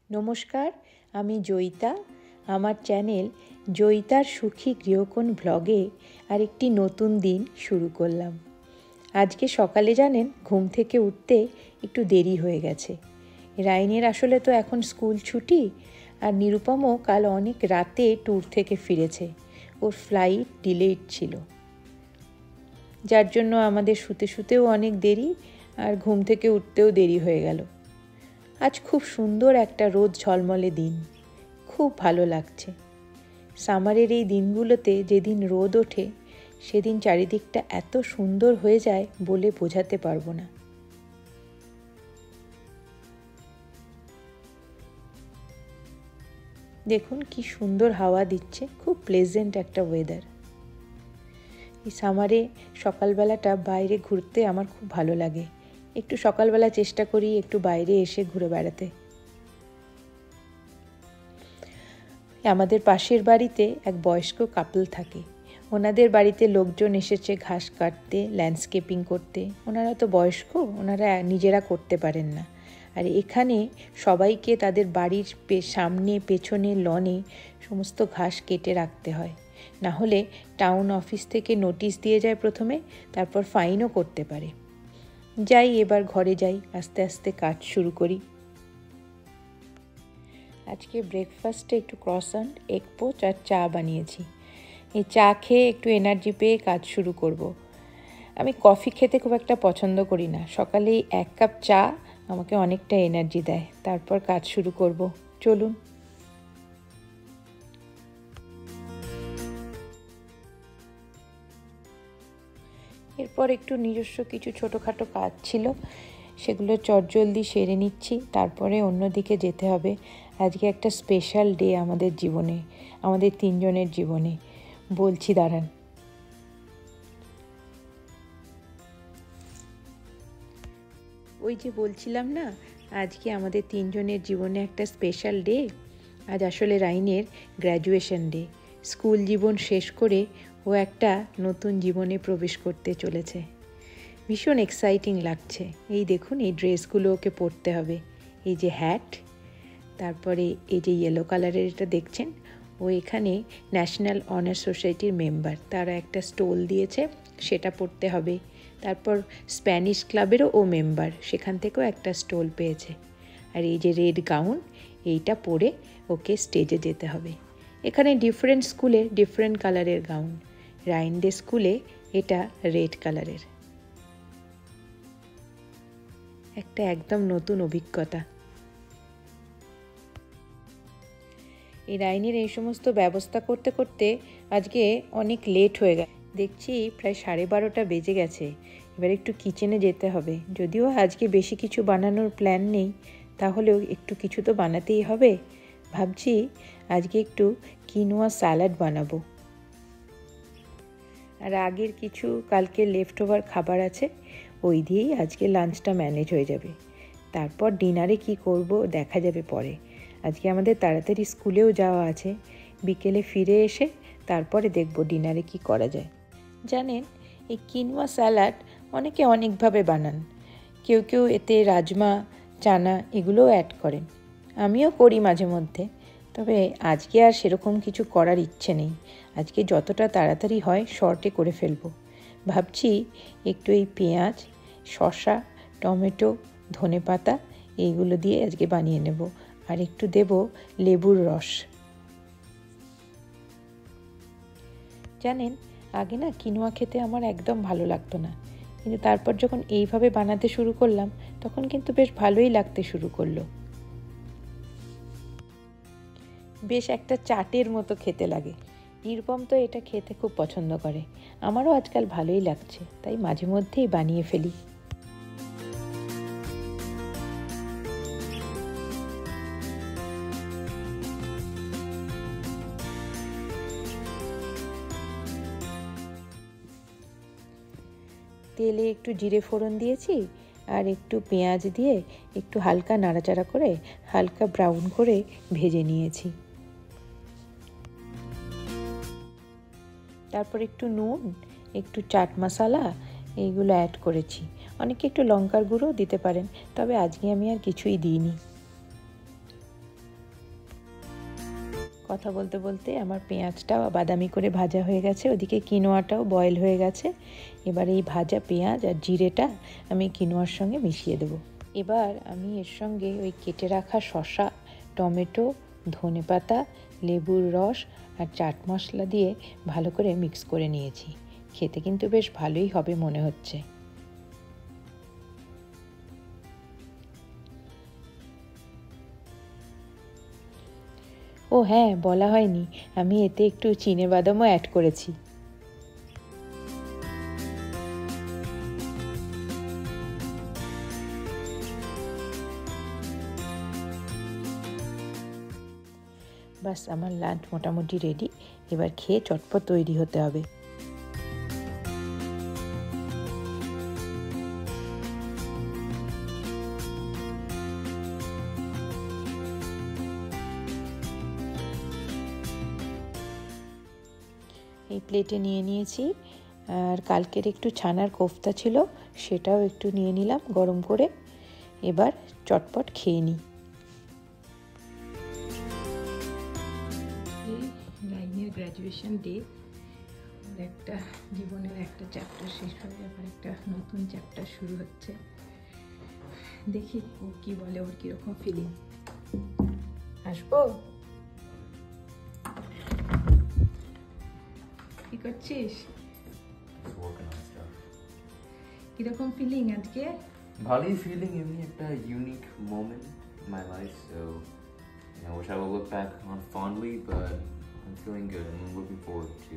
নমস্কার, আমি জয়িতা। আমার চ্যানেল জয়িতার সুখী গৃহকোণ ব্লগে আরেকটি নতুন দিন শুরু করলাম। আজকে সকালে জানেন ঘুম থেকে উঠতে একটু দেরি হয়ে গেছে। রাইনের আসলে তো এখন স্কুল ছুটি, আর নিরুপমও কাল অনেক রাতে ট্যুর থেকে ফিরেছে। ওর ফ্লাইট ডিলেড ছিল, যার জন্য আমাদের শুতে শুতেও অনেক দেরি, আর ঘুম থেকে উঠতেও দেরি হয়ে গেল। আজ খুব সুন্দর একটা রোদ ঝলমলে দিন, খুব ভালো লাগছে। সামারের এই দিনগুলোতে যেদিন রোদ ওঠে সেদিন চারিদিকটা এত সুন্দর হয়ে যায় বলে বোঝাতে পারবো না। দেখুন কি সুন্দর হাওয়া দিচ্ছে, খুব প্লেজেন্ট একটা ওয়েদার। এই সামারে সকালবেলাটা বাইরে ঘুরতে আমার খুব ভালো লাগে। একটু সকালবেলা চেষ্টা করি একটু বাইরে এসে ঘুরে বেড়াতে। আমাদের পাশের বাড়িতে এক বয়স্ক কাপল থাকে। ওনাদের বাড়িতে লোকজন এসেছে ঘাস কাটতে, ল্যান্ডস্কেপিং করতে। ওনারা তো বয়স্ক, ওনারা নিজেরা করতে পারেন না। আর এখানে সবাইকে তাদের বাড়ির সামনে পেছনে লনে সমস্ত ঘাস কেটে রাখতে হয়, না হলে টাউন অফিস থেকে নোটিশ দিয়ে যায় প্রথমে, তারপর ফাইনও করতে পারে। যাই, এবার ঘরে যাই, আস্তে আস্তে কাজ শুরু করি। আজকে ব্রেকফাস্টে একটু ক্রসান্ট, এগ পোচ আর চা বানিয়েছি। এই চা খেয়ে একটু এনার্জি পেয়ে কাজ শুরু করব। আমি কফি খেতে খুব একটা পছন্দ করি না। সকালেই 1 কাপ চা আমাকে অনেকটা এনার্জি দেয়, তারপর কাজ শুরু করব। চলুন। এরপর একটু নিজস্ব কিছু ছোটোখাটো কাজ ছিল, সেগুলো চটজলদি সেরে নিচ্ছি। তারপরে অন্যদিকে যেতে হবে। আজকে একটা স্পেশাল ডে আমাদের জীবনে, আমাদের 3 জনের জীবনে। বলছি দাঁড়ান। ওই যে বলছিলাম না, আজকে আমাদের 3 জনের জীবনে একটা স্পেশাল ডে। আজ আসলে রাইনের গ্র্যাজুয়েশন ডে। স্কুল জীবন শেষ করে ও একটা নতুন জীবনে প্রবেশ করতে চলেছে। ভীষণ এক্সাইটিং লাগছে। এই দেখুন, এই ড্রেসগুলো ওকে পরতে হবে। এই যে হ্যাট, তারপরে এই যে ইয়েলো কালারের এটা দেখছেন, ও এখানে ন্যাশনাল অনার সোসাইটির মেম্বার। তারা একটা স্টোল দিয়েছে, সেটা পড়তে হবে। তারপর স্প্যানিশ ক্লাবেরও ও মেম্বার, সেখান থেকেও একটা স্টোল পেয়েছে। আর এই যে রেড গাউন, এইটা পরে ওকে স্টেজে যেতে হবে। এখানে ডিফারেন্ট স্কুলে ডিফারেন্ট কালারের গাউন। রাইনদের স্কুলে এটা রেড কালারের। একটা একদম নতুন অভিজ্ঞতা। এই রাইনের এই সমস্ত ব্যবস্থা করতে করতে আজকে অনেক লেট হয়ে গেছে। দেখছি প্রায় 12:30 বেজে গেছে। এবার একটু কিচেনে যেতে হবে। যদিও আজকে বেশি কিছু বানানোর প্ল্যান নেই, তাহলেও একটু কিছু তো বানাতেই হবে। ভাবছি আজকে একটু কিনোয়া স্যালাড বানাবো। আর আগের কিছু কালকে লেফট ওভার খাবার আছে, ওই দিয়েই আজকে লাঞ্চটা ম্যানেজ হয়ে যাবে। তারপর ডিনারে কি করব দেখা যাবে পরে। আজকে আমাদের তাড়াতাড়ি স্কুলেও যাওয়া আছে। বিকেলে ফিরে এসে তারপরে দেখব ডিনারে কি করা যায়। জানেন, এই কিনোয়া স্যালাড অনেকে অনেকভাবে বানান। কেউ কেউ এতে রাজমা, চানা এগুলোও অ্যাড করেন। আমিও করি মাঝে মধ্যে, তবে আজকে আর সেরকম কিছু করার ইচ্ছে নেই। আজকে যতটা তাড়াতাড়ি হয় শর্টে করে ফেলবো। ভাবছি একটু এই পেঁয়াজ, শসা, টমেটো, ধনেপাতা এইগুলো দিয়ে আজকে বানিয়ে নেব। আর একটু দেব লেবুর রস। জানেন, আগে না কিনোয়া খেতে আমার একদম ভালো লাগতো না, কিন্তু তারপর যখন এইভাবে বানাতে শুরু করলাম তখন কিন্তু বেশ ভালোই লাগতে শুরু করলো। বেশ একটা চাটের মতো খেতে লাগে। নিরুপম তো এটা খেতে খুব পছন্দ করে। আমারও আজকাল ভালোই লাগছে, তাই মাঝে মধ্যেই বানিয়ে ফেলি। তেলে একটু জিরে ফোড়ন দিয়েছি, আর একটু পেঁয়াজ দিয়ে একটু হালকা নাড়াচাড়া করে হালকা ব্রাউন করে ভেজে নিয়েছি। তারপর একটু নুন, একটু চাট মশলা এইগুলো অ্যাড করেছি। অনেকে একটু লঙ্কার গুঁড়ো দিতে পারেন, তবে আজকে আমি আর কিছুই দিইনি। কথা বলতে বলতে আমার পেঁয়াজটাও বাদামি করে ভাজা হয়ে গেছে, ওদিকে কিনোয়াটাও বয়েল হয়ে গেছে। এবার এই ভাজা পেঁয়াজ আর জিরেটা আমি কিনোয়ার সঙ্গে মিশিয়ে দেবো। এবার আমি এর সঙ্গে ওই কেটে রাখা শসা, টমেটো, ধনেপাতা, লেবুর রস আর চাট মশলা দিয়ে ভালো করে মিক্স করে নিয়েছি। খেতে কিন্তু বেশ ভালোই হবে মনে হচ্ছে। ও হ্যাঁ, বলা হয়নি, আমি এতে একটু চিনেবাদামও অ্যাড করেছি। বাস, আমার লাঞ্চ মোটামুটি রেডি। এবার খেয়ে চটপট তৈরি হতে হবে। এই প্লেটে নিয়ে নিয়েছি, আর কালকের একটু ছানার কোফতা ছিল, সেটাও একটু নিয়ে নিলাম গরম করে। এবার চটপট খেয়ে নিই। রাইনের গ্র্যাজুয়েশন ডে, একটা জীবনের একটা চ্যাপ্টার শেষ হয়ে আবার একটা নতুন চ্যাপ্টার শুরু হচ্ছে। দেখি ও কি বলে, ওর কিরকম ফিলিং। আসবো? কি করছিস? কিরকম ফিলিং আজকে? ভালোই ফিলিং, এমনি একটা unique moment in my life, so I wish I would look back on fondly, but I'm feeling good and I'm looking forward to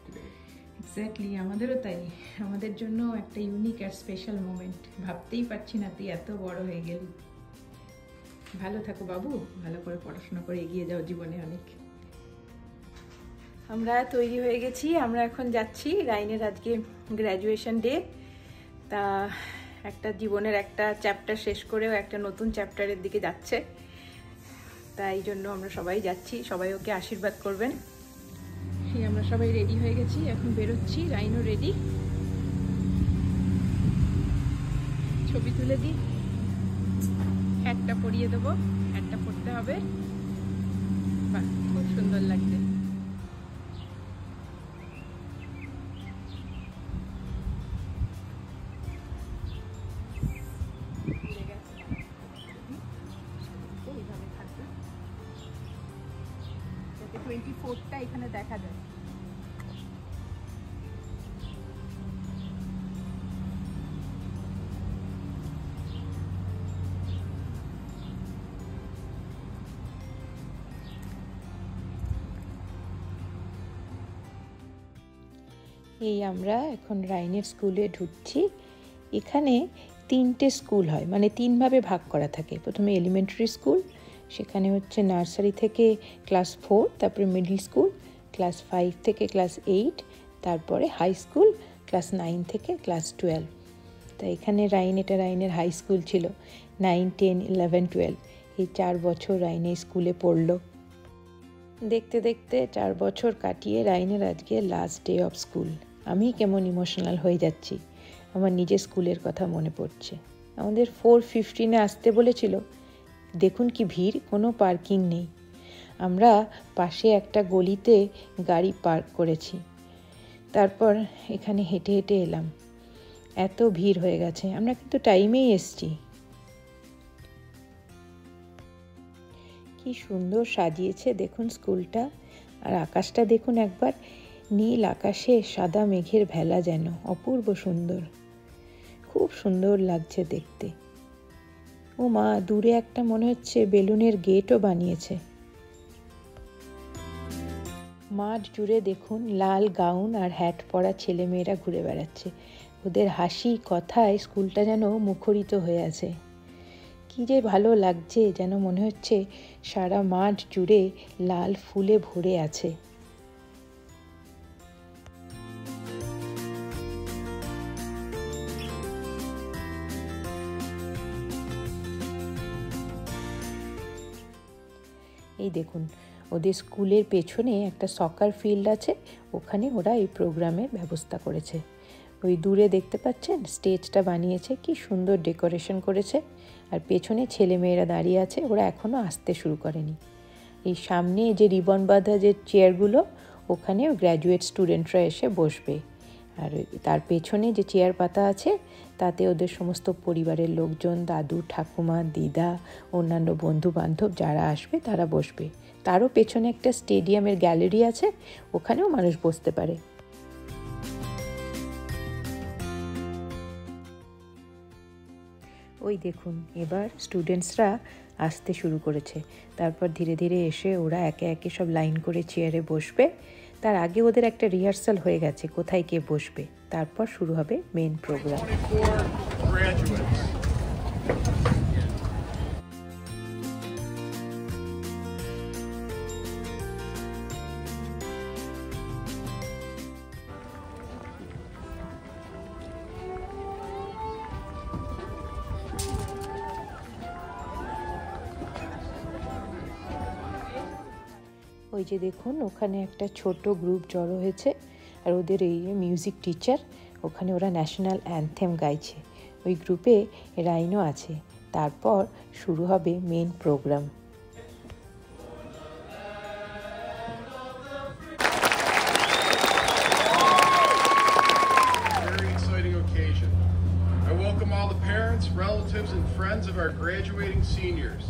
today. Exactly, আমাদেরও তাই। আমাদের জন্য একটা ইউনিক আর স্পেশাল মোমেন্ট। ভাবতেই পারছি না তুই এত বড় হয়ে গেলি। ভালো থাকো বাবু, ভালো করে পড়াশোনা করে এগিয়ে যাও জীবনে অনেক। আমরা তৈরি হয়ে গেছি, আমরা এখন যাচ্ছি। রাইনের আজকে গ্র্যাজুয়েশন ডে, তা একটা জীবনের একটা চ্যাপ্টার শেষ করেও একটা নতুন চ্যাপ্টারের দিকে যাচ্ছে, তাই জন্য আমরা সবাই যাচ্ছি। সবাই ওকে আশীর্বাদ করবেন। সেই আমরা সবাই রেডি হয়ে গেছি, এখন বেরোচ্ছি। রাইনও রেডি। ছবি তুলে দিই, হ্যাটটা পরিয়ে দেবো, হ্যাটটা পরতে হবে। বাহ, খুব সুন্দর লাগছে। এইভাবে থাকবে, যাতে 24টা এখানে দেখা যায়। এই আমরা এখন রাইনের স্কুলে ঢুকছি। এখানে 3টে স্কুল হয়, মানে 3ভাবে ভাগ করা থাকে। প্রথমে এলিমেন্টারি স্কুল, সেখানে হচ্ছে নার্সারি থেকে ক্লাস 4, তারপরে মিডল স্কুল ক্লাস 5 থেকে ক্লাস 8, তারপরে হাই স্কুল ক্লাস 9 থেকে ক্লাস 12। তা এখানে এটা রাইনের হাই স্কুল ছিল। 9, 10, 11, 12 এই 4 বছর রাইন এই স্কুলে পড়লো। দেখতে দেখতে 4 বছর কাটিয়ে রাইনের আজকে লাস্ট ডে অফ স্কুল। আমি কেমন ইমোশনাল হয়ে যাচ্ছি, আমার নিজের স্কুলের কথা মনে পড়ছে। আমাদের 4:15 আসতে বলেছিল, দেখুন কি ভিড়, কোনো পার্কিং নেই। আমরা পাশে একটা গলিতে গাড়ি পার্ক করেছি, তারপর এখানে হেঁটে হেঁটে এলাম। এত ভিড় হয়ে গেছে, আমরা কিন্তু টাইমেই এসছি। কি সুন্দর সাজিয়েছে দেখুন স্কুলটা, আর আকাশটা দেখুন একবার, নীল আকাশে সাদা মেঘের ভেলা, যেন অপূর্ব সুন্দর, খুব সুন্দর লাগছে দেখতে। ও মা, দূরে একটা মনে হচ্ছে বেলুনের গেটও বানিয়েছে। মাঠ জুড়ে দেখুন লাল গাউন আর হ্যাট পরা ছেলেমেয়েরা ঘুরে বেড়াচ্ছে। ওদের হাসি কথায় স্কুলটা যেন মুখরিত হয়ে আছে। কি যে ভালো লাগছে, যেন মনে হচ্ছে সারা মাঠ জুড়ে লাল ফুলে ভরে আছে। এই দেখুন, ওদের স্কুলের পেছনে একটা সকার ফিল্ড আছে, ওখানে ওরা এই প্রোগ্রামের ব্যবস্থা করেছে। ওই দূরে দেখতে পাচ্ছেন স্টেজটা বানিয়েছে, কি সুন্দর ডেকোরেশন করেছে। আর পেছনে ছেলেমেয়েরা দাঁড়িয়ে আছে, ওরা এখনও আসতে শুরু করেনি। এই সামনে যে রিবন বাঁধা যে চেয়ারগুলো ওখানে গ্র্যাজুয়েট স্টুডেন্টরা এসে বসবে। আর তার পেছনে যে চেয়ার পাতা আছে তাতে ওদের সমস্ত পরিবারের লোকজন, দাদু, ঠাকুমা, দিদা, অন্যান্য বন্ধু বান্ধব যারা আসবে তারা বসবে। তারও পেছনে একটা স্টেডিয়ামের গ্যালারি আছে, ওখানেও মানুষ বসতে পারে। ওই দেখুন এবার স্টুডেন্টসরা আসতে শুরু করেছে। তারপর ধীরে ধীরে এসে ওরা একে একে সব লাইন করে চেয়ারে বসবে। তার আগে ওদের একটা রিহার্সাল হয়ে গেছে কোথায় কে বসবে, তারপর শুরু হবে মেন প্রোগ্রাম। ওই যে দেখুন ওখানে একটা ছোট গ্রুপ জড়ো হয়েছে, আর ওদের এই মিউজিক টিচার, ওখানে ওরা ন্যাশনাল অ্যানথেম গাইছে। ওই গ্রুপে রাইনও আছে। তারপর শুরু হবে main program. Relatives and friends of our graduating seniors.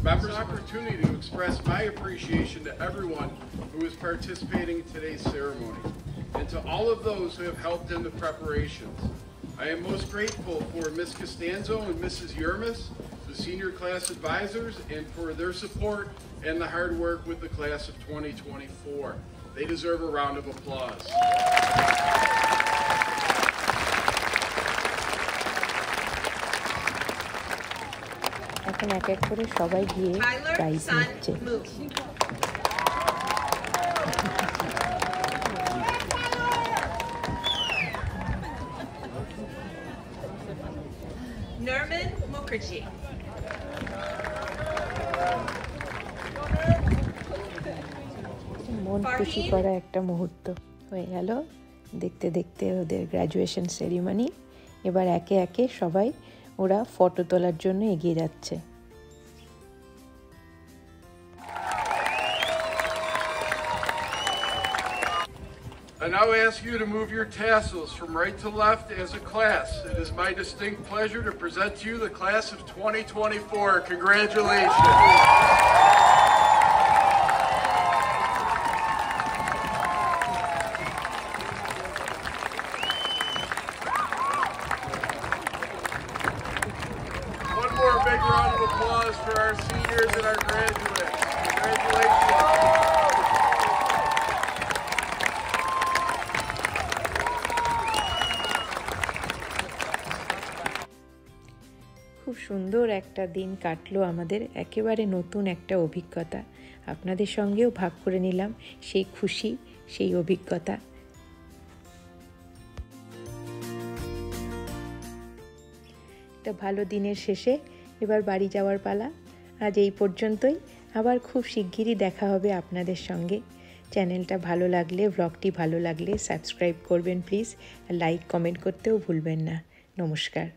Members, opportunity to express my appreciation to everyone who is participating in today's ceremony and to all of those who have helped in the preparations. I am most grateful for Ms. Costanzo and Mrs. Yermis, the senior class advisors, and for their support and the hard work with the class of 2024. They deserve a round of applause. এখন এক এক করে সবাই গিয়ে prize নিচ্ছে। Nerman Mukherjee. মন খুশি করা একটা মুহূর্ত হয়ে গেল দেখতে দেখতে ওদের গ্র্যাজুয়েশন সেরিমনি। এবার একে একে সবাই ওরা ফটো তোলার জন্য এগিয়ে যাচ্ছে। I now ask you to move your tassels from right to left as a class. It is my distinct pleasure to present to you the class of 2024. Congratulations. One more big round of applause for our seniors and our graduates. Congratulations. খুব সুন্দর একটা দিন কাটলো আমাদের, একেবারে নতুন একটা অভিজ্ঞতা। আপনাদের সঙ্গেও ভাগ করে নিলাম সেই খুশি, সেই অভিজ্ঞতা। একটা ভালো দিনের শেষে এবার বাড়ি যাওয়ার পালা। আজ এই পর্যন্তই, আবার খুব শিগগিরই দেখা হবে আপনাদের সঙ্গে। চ্যানেলটা ভালো লাগলে, ব্লগটি ভালো লাগলে সাবস্ক্রাইব করবেন প্লিজ, আর লাইক কমেন্ট করতেও ভুলবেন না। নমস্কার।